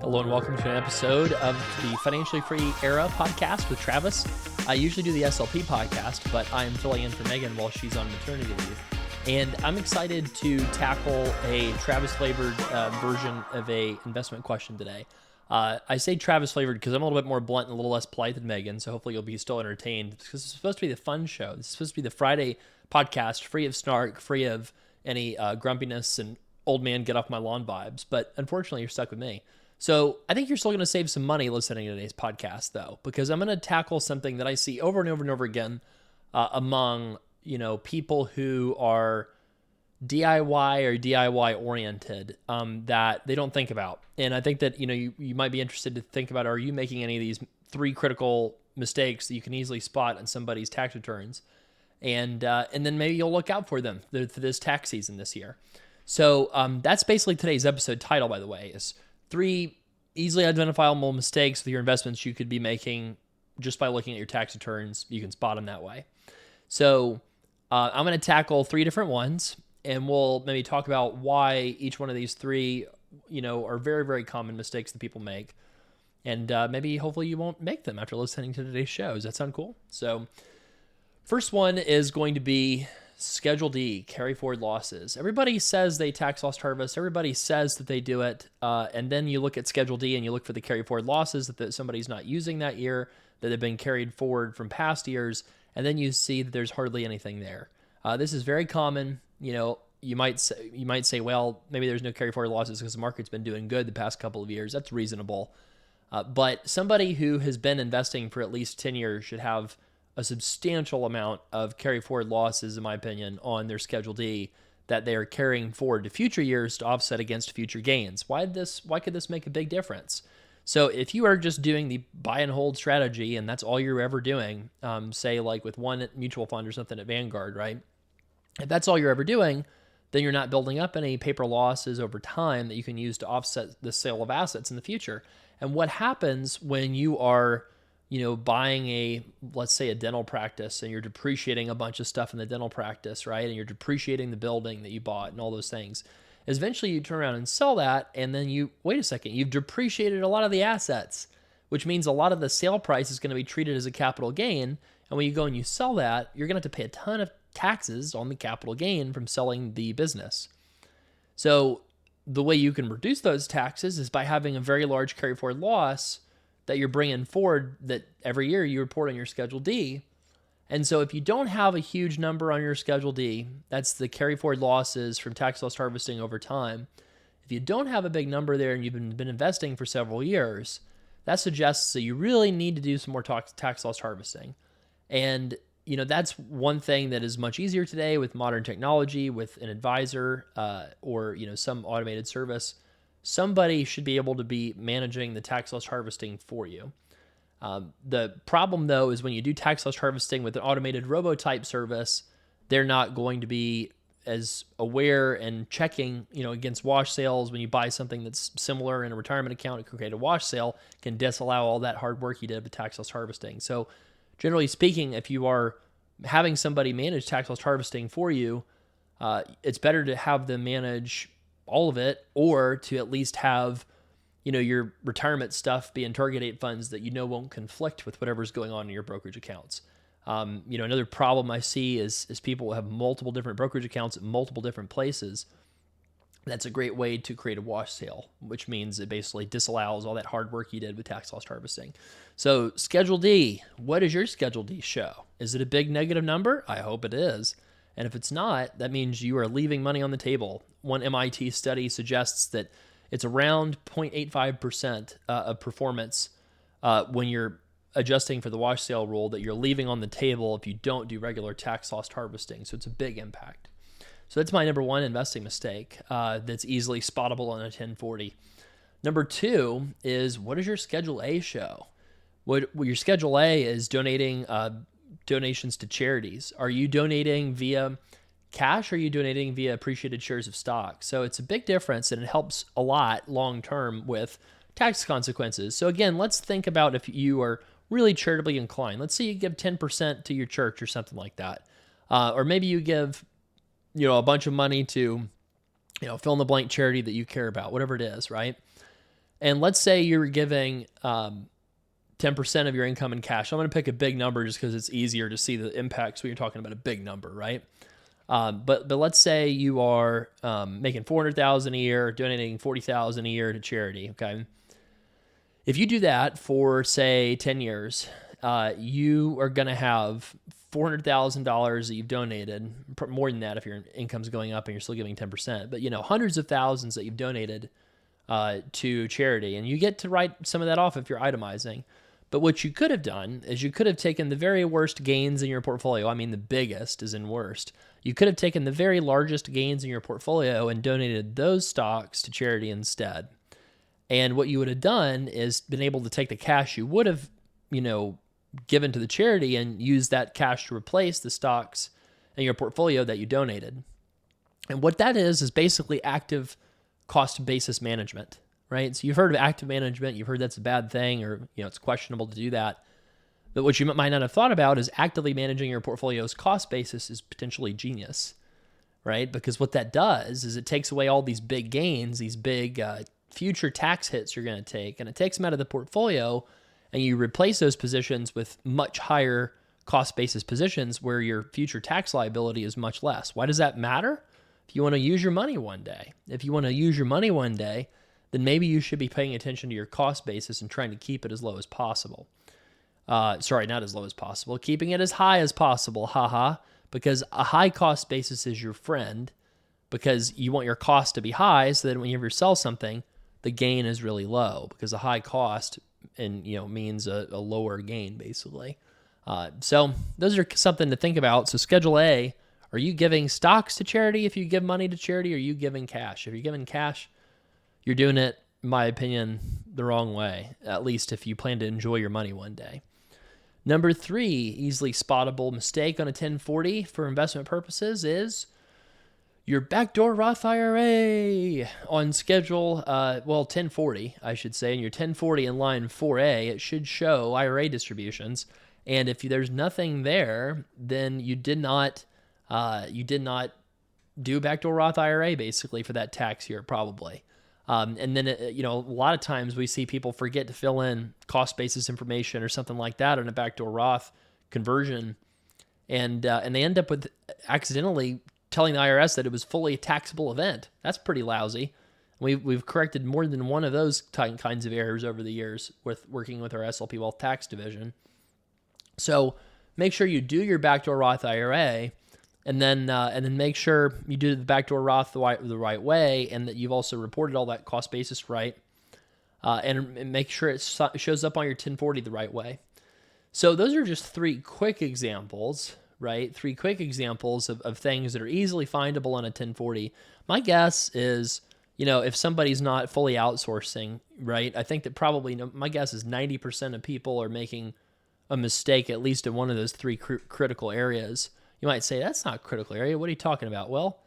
Hello and welcome to an episode of the Financially Free Era podcast with Travis. I usually do the SLP podcast, but I'm filling in for Megan while she's on maternity leave. And I'm excited to tackle a Travis flavored version of a investment question today. I say Travis flavored because I'm a little bit more blunt and a little less polite than Megan, so hopefully you'll be still entertained because it's supposed to be the fun show. This is supposed to be the Friday podcast, free of snark, free of any grumpiness and old man get off my lawn vibes. But unfortunately, you're stuck with me. So I think you're still going to save some money listening to today's podcast, though, because I'm going to tackle something that I see over and over and over again among people who are DIY or DIY oriented that they don't think about. And I think that you might be interested to think about: are you making any of these three critical mistakes that you can easily spot on somebody's tax returns, and then maybe you'll look out for them for this tax season this year. So that's basically today's episode title, by the way, is 3 easily identifiable mistakes with your investments you could be making just by looking at your tax returns. You can spot them that way. So I'm going to tackle 3 different ones, and we'll maybe talk about why each one of these 3, are very, very common mistakes that people make. And maybe hopefully you won't make them after listening to today's show. Does that sound cool? So first one is going to be Schedule D, carry forward losses. Everybody says they tax loss harvest. Everybody says that they do it. And then you look at Schedule D and you look for the carry forward losses that somebody's not using that year, that have been carried forward from past years. And then you see that there's hardly anything there. This is very common. You might say, well, maybe there's no carry forward losses because the market's been doing good the past couple of years. That's reasonable. But somebody who has been investing for at least 10 years should have a substantial amount of carry forward losses, in my opinion, on their Schedule D that they are carrying forward to future years to offset against future gains. Why could this make a big difference? So if you are just doing the buy and hold strategy and that's all you're ever doing, say like with one mutual fund or something at Vanguard, right? If that's all you're ever doing, then you're not building up any paper losses over time that you can use to offset the sale of assets in the future. And what happens when you are buying let's say a dental practice and you're depreciating a bunch of stuff in the dental practice, right? And you're depreciating the building that you bought and all those things. Eventually you turn around and sell that. And then you've depreciated a lot of the assets, which means a lot of the sale price is going to be treated as a capital gain. And when you go and you sell that, you're going to have to pay a ton of taxes on the capital gain from selling the business. So the way you can reduce those taxes is by having a very large carry forward loss that you're bringing forward that every year you report on your Schedule D. And so if you don't have a huge number on your Schedule D, that's the carry forward losses from tax loss harvesting over time. If you don't have a big number there and you've been investing for several years, that suggests that you really need to do some more tax loss harvesting. And that's one thing that is much easier today with modern technology, with an advisor or some automated service. Somebody should be able to be managing the tax loss harvesting for you. The problem, though, is when you do tax loss harvesting with an automated robo-type service, they're not going to be as aware and checking, against wash sales. When you buy something that's similar in a retirement account, it can create a wash sale, can disallow all that hard work you did with tax loss harvesting. So generally speaking, if you are having somebody manage tax loss harvesting for you, it's better to have them manage all of it, or to at least have, your retirement stuff be in target date funds that won't conflict with whatever's going on in your brokerage accounts. Another problem I see is people have multiple different brokerage accounts at multiple different places. That's a great way to create a wash sale, which means it basically disallows all that hard work you did with tax loss harvesting. So Schedule D, what does your Schedule D show? Is it a big negative number? I hope it is. And if it's not, that means you are leaving money on the table. One MIT study suggests that it's around 0.85% of performance when you're adjusting for the wash sale rule that you're leaving on the table if you don't do regular tax loss harvesting. So it's a big impact. So that's my number 1 investing mistake that's easily spottable on a 1040. Number 2 is, what does your Schedule A show? What your Schedule A is donating donations to charities. Are you donating via cash or are you donating via appreciated shares of stock? So it's a big difference, and it helps a lot long-term with tax consequences. So again, let's think about if you are really charitably inclined. Let's say you give 10% to your church or something like that. Or maybe you give, a bunch of money to, fill in the blank charity that you care about, whatever it is, right? And let's say you're giving 10% of your income in cash. I'm going to pick a big number just because it's easier to see the impacts when you're talking about a big number, right? But let's say you are making $400,000 a year, donating $40,000 a year to charity. Okay, if you do that for say 10 years, you are going to have $400,000 that you've donated, more than that if your income's going up and you're still giving 10%. But hundreds of thousands that you've donated to charity, and you get to write some of that off if you're itemizing. But what you could have done is you could have taken the very worst gains in your portfolio. I mean, the biggest is in worst. You could have taken the very largest gains in your portfolio and donated those stocks to charity instead. And what you would have done is been able to take the cash you would have, given to the charity and use that cash to replace the stocks in your portfolio that you donated. And what that is basically active cost basis management. Right? So you've heard of active management. You've heard that's a bad thing, or it's questionable to do that. But what you might not have thought about is actively managing your portfolio's cost basis is potentially genius, right? Because what that does is it takes away all these big gains, these big future tax hits you're going to take, and it takes them out of the portfolio, and you replace those positions with much higher cost basis positions where your future tax liability is much less. Why does that matter? If you want to use your money one day, then maybe you should be paying attention to your cost basis and trying to keep it as low as possible. Sorry, not as low as possible, keeping it as high as possible, because a high cost basis is your friend, because you want your cost to be high so that when you ever sell something, the gain is really low, because a high cost means a lower gain, basically. So those are something to think about. So Schedule A, are you giving stocks to charity if you give money to charity, or are you giving cash? If you're giving cash, you're doing it, in my opinion, the wrong way, at least if you plan to enjoy your money one day. Number 3, easily spottable mistake on a 1040 for investment purposes is your backdoor Roth IRA. On schedule, 1040, I should say, in your 1040 in line 4A, it should show IRA distributions. And if there's nothing there, then you did not do backdoor Roth IRA basically for that tax year, probably. And then, a lot of times we see people forget to fill in cost basis information or something like that on a backdoor Roth conversion. And they end up with accidentally telling the IRS that it was fully a taxable event. That's pretty lousy. We've corrected more than one of those kinds of errors over the years with working with our SLP Wealth Tax Division. So make sure you do your backdoor Roth IRA. And then make sure you do the backdoor Roth the right way, and that you've also reported all that cost basis right, and make sure it shows up on your 1040 the right way. So those are just 3 quick examples, right? 3 quick examples of things that are easily findable on a 1040. My guess is, if somebody's not fully outsourcing, right? I think that probably, my guess is 90% of people are making a mistake, at least in one of those 3 critical areas. You might say, that's not a critical area. What are you talking about? Well,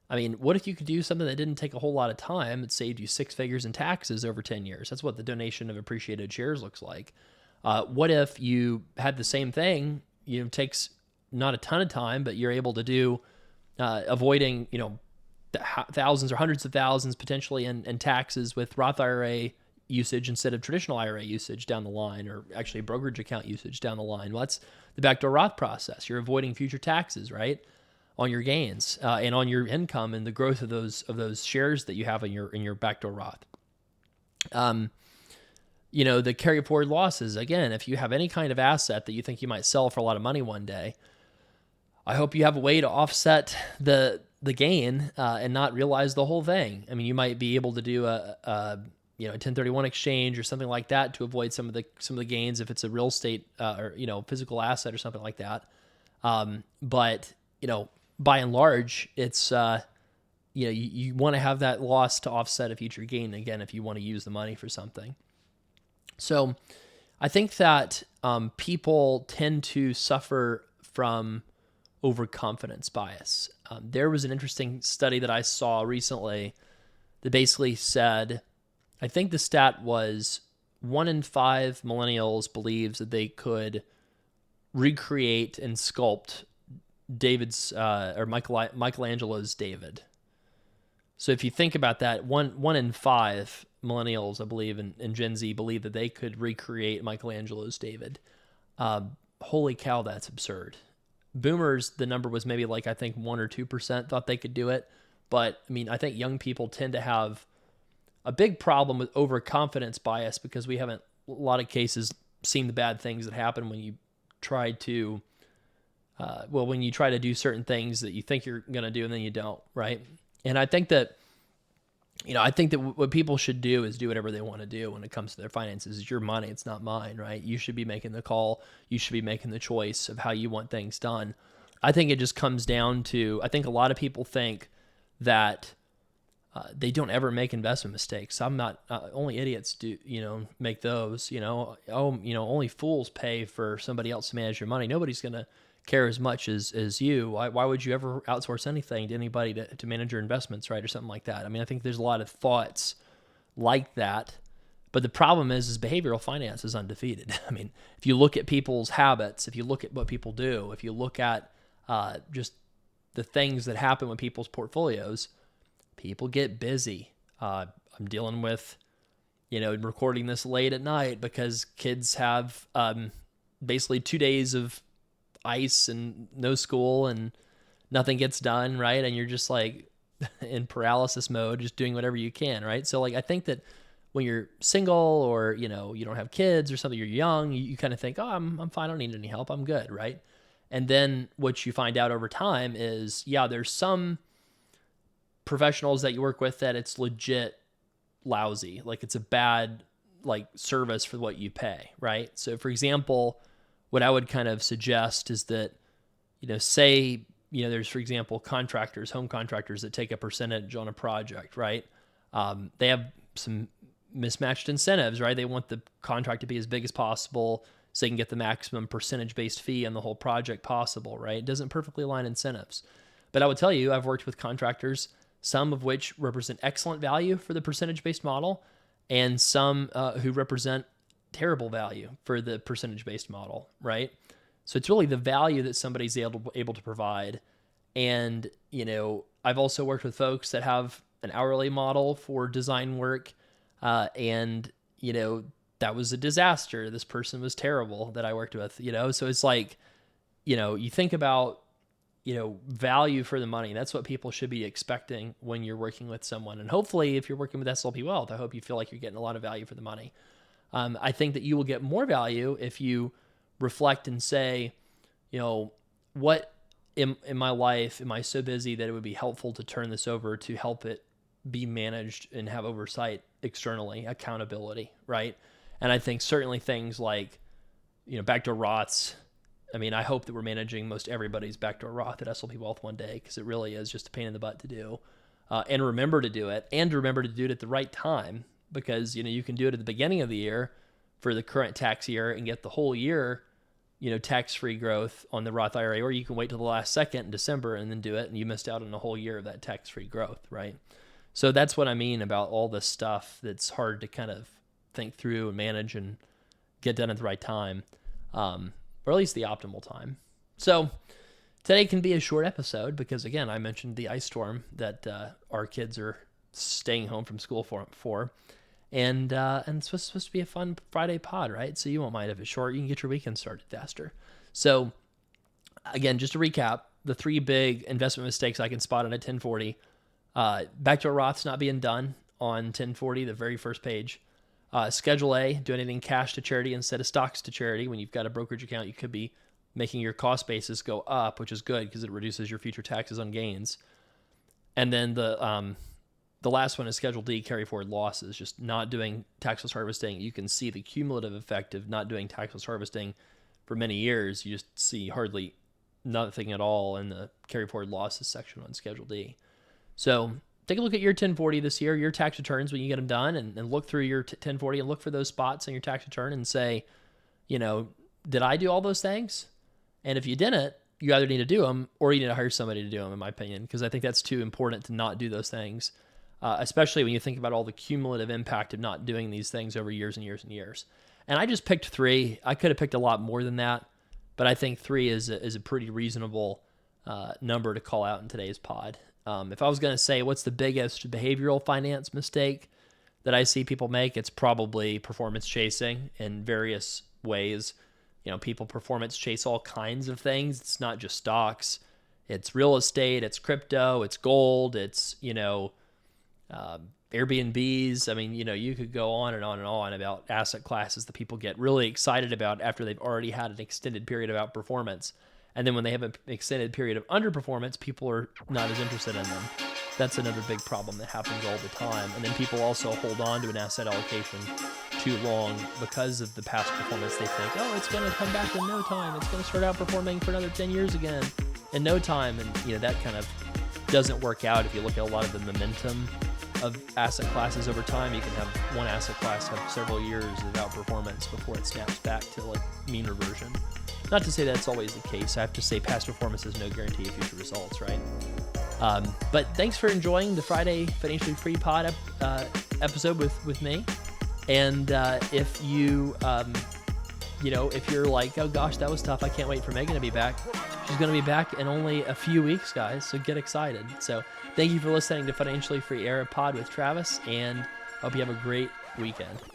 I mean, what if you could do something that didn't take a whole lot of time? It saved you 6 figures in taxes over 10 years. That's what the donation of appreciated shares looks like. What if you had the same thing? It takes not a ton of time, but you're able to do avoiding, thousands or hundreds of thousands potentially in taxes with Roth IRA usage instead of traditional IRA usage down the line, or actually brokerage account usage down the line. Well, that's the backdoor Roth process. You're avoiding future taxes, right, on your gains and on your income and the growth of those shares that you have in your backdoor Roth. The carry forward losses. Again, if you have any kind of asset that you think you might sell for a lot of money one day, I hope you have a way to offset the gain and not realize the whole thing. I mean, you might be able to do a 1031 exchange or something like that to avoid some of the gains if it's a real estate or physical asset or something like that. But by and large, it's you want to have that loss to offset a future gain, again, if you want to use the money for something. So I think that people tend to suffer from overconfidence bias. There was an interesting study that I saw recently that basically said, I think the stat was 1 in 5 millennials believes that they could recreate and sculpt David's or Michelangelo's David. So if you think about that, one in 5 millennials, I believe, and Gen Z believe that they could recreate Michelangelo's David. Holy cow, that's absurd. Boomers, the number was maybe like, I think 1 or 2% thought they could do it. But I mean, I think young people tend to have a big problem with overconfidence bias because we haven't, a lot of cases, seen the bad things that happen when you try to, when you try to do certain things that you think you're going to do and then you don't, right? And I think that, what people should do is do whatever they want to do when it comes to their finances. It's your money. It's not mine, right? You should be making the call. You should be making the choice of how you want things done. I think it just comes down to, I think a lot of people think that they don't ever make investment mistakes. I'm not, only idiots do, make those, only fools pay for somebody else to manage your money. Nobody's going to care as much as you. Why would you ever outsource anything to anybody to manage your investments, right? Or something like that. I mean, I think there's a lot of thoughts like that, but the problem is behavioral finance is undefeated. I mean, if you look at people's habits, if you look at what people do, if you look at just the things that happen with people's portfolios, people get busy. I'm dealing with, recording this late at night because kids have basically 2 days of ice and no school and nothing gets done, right? And you're just like in paralysis mode, just doing whatever you can, right? So like, I think that when you're single or, you don't have kids or something, you're young, you kind of think, oh, I'm fine. I don't need any help. I'm good, right? And then what you find out over time is, there's some professionals that you work with that it's legit lousy. Like it's a bad service for what you pay, right? So for example, what I would kind of suggest is that, say, there's, for example, home contractors that take a percentage on a project, right? They have some mismatched incentives, right? They want the contract to be as big as possible so they can get the maximum percentage-based fee on the whole project possible, right? It doesn't perfectly align incentives. But I would tell you, I've worked with contractors, some of which represent excellent value for the percentage-based model, and some who represent terrible value for the percentage-based model, right? So it's really the value that somebody's able to provide. And, I've also worked with folks that have an hourly model for design work. And, that was a disaster. This person was terrible that I worked with, so it's like, you think about, value for the money. That's what people should be expecting when you're working with someone. And hopefully if you're working with SLP Wealth, I hope you feel like you're getting a lot of value for the money. I think that you will get more value if you reflect and say, what in my life am I so busy that it would be helpful to turn this over to help it be managed and have oversight externally, accountability, right? And I think certainly things like, backdoor Roths. I mean, I hope that we're managing most everybody's backdoor Roth at SLP Wealth one day, because it really is just a pain in the butt to do. And remember to do it, and remember to do it at the right time. Because, you can do it at the beginning of the year for the current tax year and get the whole year, tax-free growth on the Roth IRA, or you can wait till the last second in December and then do it, and you missed out on a whole year of that tax-free growth, right? So that's what I mean about all this stuff that's hard to kind of think through and manage and get done at the right time, or at least the optimal time. So today can be a short episode because, again, I mentioned the ice storm that our kids are staying home from school for. And it's supposed to be a fun Friday pod, right? So you won't mind if it's short. You can get your weekend started faster. So again, just to recap, the 3 big investment mistakes I can spot on a 1040. Backdoor Roths not being done on 1040, the very first page. Schedule A, donating cash to charity instead of stocks to charity. When you've got a brokerage account, you could be making your cost basis go up, which is good because it reduces your future taxes on gains. And then the last one is Schedule D, carry forward losses, just not doing taxless harvesting. You can see the cumulative effect of not doing taxless harvesting for many years. You just see hardly nothing at all in the carry forward losses section on Schedule D. So take a look at your 1040 this year, your tax returns when you get them done, and look through your 1040 and look for those spots in your tax return and say, did I do all those things? And if you didn't, you either need to do them or you need to hire somebody to do them, in my opinion, because I think that's too important to not do those things. Especially when you think about all the cumulative impact of not doing these things over years and years and years. And I just picked 3. I could have picked a lot more than that, but I think 3 is a pretty reasonable number to call out in today's pod. If I was going to say what's the biggest behavioral finance mistake that I see people make, it's probably performance chasing in various ways. People performance chase all kinds of things. It's not just stocks. It's real estate, it's crypto, it's gold, it's, Airbnbs. I mean, you could go on and on and on about asset classes that people get really excited about after they've already had an extended period of outperformance. And then when they have an extended period of underperformance, people are not as interested in them. That's another big problem that happens all the time. And then people also hold on to an asset allocation too long because of the past performance. They think, oh, it's going to come back in no time. It's going to start outperforming for another 10 years again in no time. And, that kind of doesn't work out. If you look at a lot of the momentum of asset classes over time, you can have one asset class have several years of outperformance before it snaps back to like mean reversion. Not to say that's always the case. I have to say past performance is no guarantee of future results, right? But thanks for enjoying the Friday Financially Free Pod episode with me. And if you, if you're like, oh gosh, that was tough, I can't wait for Megan to be back. She's going to be back in only a few weeks, guys, so get excited. So thank you for listening to Financially Free Era Pod with Travis, and hope you have a great weekend.